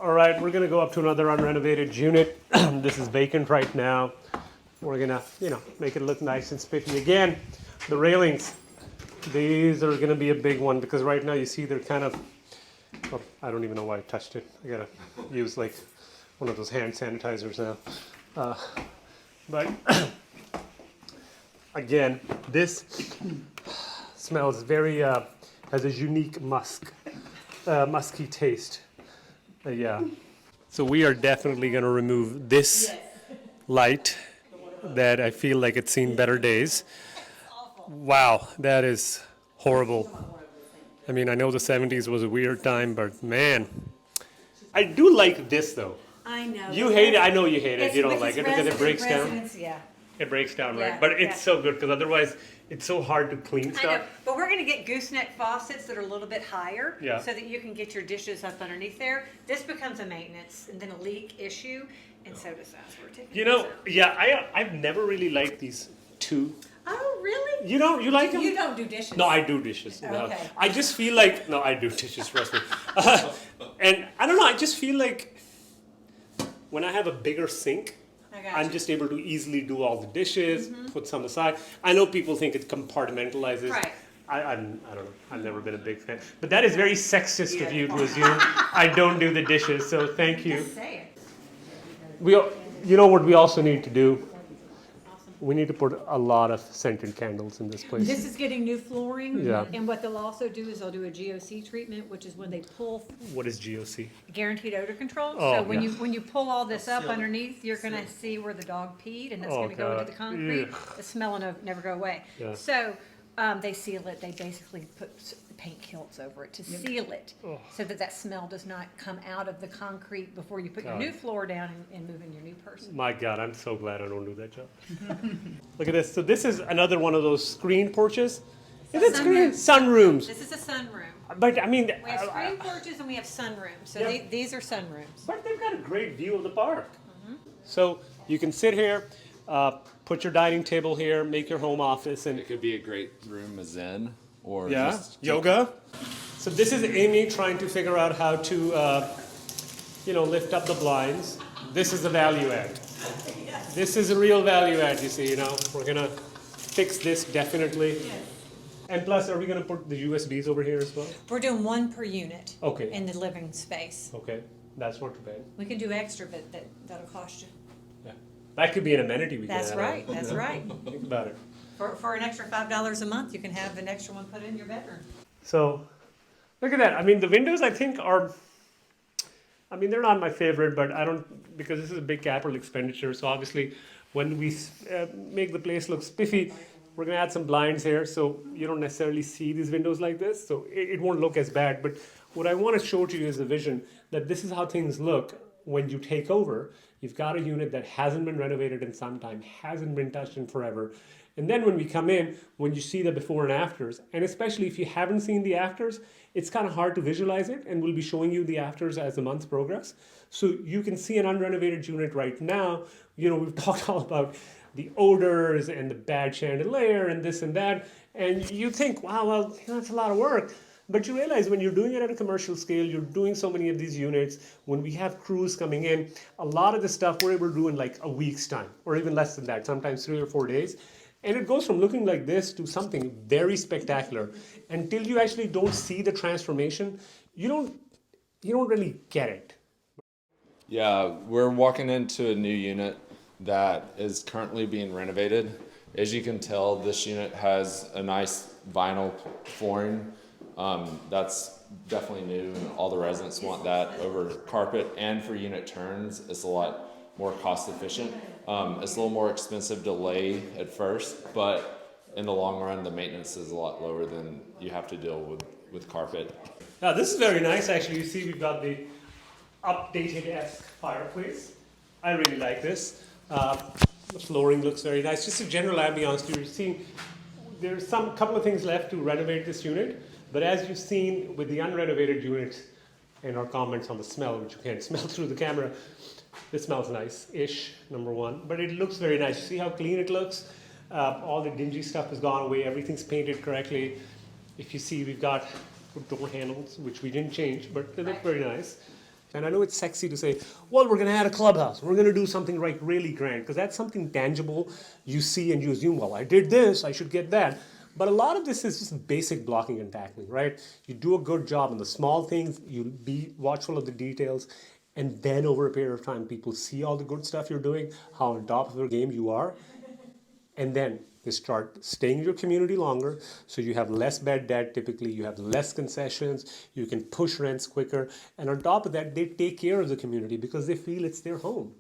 All right, we're gonna go up to another unrenovated unit. This is vacant right now. We're gonna, make it look nice and spiffy. Again, the railings, these are gonna be a big one because right now you see they're kind of, oh, I don't even know why I touched it. I gotta use like one of those hand sanitizers now. But again, this smells very, has a unique musky taste. Yeah. So we are definitely going to remove this light that I feel like it's seen better days. Wow, that is horrible. I mean, I know the 70s was a weird time, but man. I do like this though. I know. You hate it. I know you hate it. It's You don't with like its it because it breaks down. residence, yeah. It breaks down, Yeah, right? But it's yeah. so good because otherwise it's so hard to clean I know, stuff. but we're gonna get gooseneck faucets that are a little bit higher. Yeah. So that you can get your dishes up underneath there. This becomes a maintenance and then a leak issue, and so does that. So we're taking You know, those out. yeah, I've never really liked these two. Oh, really? You like them? You don't do dishes. No, I do dishes. No. Okay. I just feel like, no, I do dishes, trust me. And I don't know, I just feel like when I have a bigger sink, I got I'm you. just able to easily do all the dishes, put some aside. I know people think it compartmentalizes. Right. I don't know. I've never been a big fan. But that is very sexist of you to assume I don't do the dishes, so thank you. Just say it. You know what we also need to do? Awesome. We need to put a lot of scented candles in this place. This is getting new flooring. Yeah. And what they'll also do is they'll do a GOC treatment, which is when they pull What is GOC? guaranteed odor control. Oh, So when yeah. you pull all this up underneath, you're gonna see where the dog peed, and that's Oh, gonna go into God. the concrete. Ugh. The smell will never go away. Yeah. So they seal it. They basically put paint kilts over it to seal it, Oh. so that that smell does not come out of the concrete before you put your God. new floor down and move in your new person. My God, I'm so glad I don't do that job. Look at this. So this is another one of those screen porches. Is it screen? Sunrooms. This is a sunroom. But I mean, We have screen porches and we have sunrooms. So Yeah. these are sunrooms. but they've got a great view of the park. So you can sit here, put your dining table here, make your home office, and It could be a great room, a zen, or yeah, just yoga. So this is Amy trying to figure out how to, lift up the blinds. This is the value add. This is a real value add, you see, We're gonna fix this definitely. And plus, are we gonna put the USBs over here as well? We're doing one per unit. Okay. In the living space. Okay, that's not too bad. We can do extra, but that'll cost you. Yeah. That could be an amenity we That's can right, add. that's right. Think about it. For an extra $5 a month, you can have an extra one put in your bedroom. So, look at that. I mean, the windows I think are, they're not my favorite, but I don't, because this is a big capital expenditure. So obviously, when we make the place look spiffy, we're gonna add some blinds here, so you don't necessarily see these windows like this. So it won't look as bad. But what I want to show to you is a vision that this is how things look when you take over. You've got a unit that hasn't been renovated in some time, hasn't been touched in forever. And then when we come in, when you see the before and afters, and especially if you haven't seen the afters, it's kind of hard to visualize it, and we'll be showing you the afters as the months progress. So you can see an unrenovated unit right now. We've talked all about the odors and the bad chandelier and this and that, and you think, wow, well, that's a lot of work. But you realize when you're doing it at a commercial scale, you're doing so many of these units, when we have crews coming in, a lot of the stuff we're able to do in like a week's time, or even less than that, sometimes 3 or 4 days. And it goes from looking like this to something very spectacular. Until you actually don't see the transformation, you don't really get it. Yeah, we're walking into a new unit that is currently being renovated. As you can tell, this unit has a nice vinyl flooring. That's definitely new, and all the residents want that over carpet. And for unit turns, it's a lot more cost efficient. It's a little more expensive to lay at first, but in the long run, the maintenance is a lot lower than you have to deal with carpet. Now this is very nice, actually. You see we've got the updated-esque fireplace. I really like this. The flooring looks very nice. Just a general ambiance. You're seeing there's couple of things left to renovate this unit, but as you've seen with the unrenovated units and our comments on the smell, which you can't smell through the camera, it smells nice-ish, number one, but it looks very nice. See how clean it looks? All the dingy stuff has gone away. Everything's painted correctly. If you see, we've got door handles, which we didn't change, but they look very nice. And I know it's sexy to say, well, we're going to add a clubhouse. We're going to do something like really grand, because that's something tangible you see and you assume, well, I did this, I should get that. But a lot of this is just basic blocking and tackling, right? You do a good job on the small things, you be watchful of the details, and then over a period of time, people see all the good stuff you're doing, how on top of your game you are, and then they start staying in your community longer, so you have less bad debt typically, you have less concessions, you can push rents quicker, and on top of that, they take care of the community because they feel it's their home.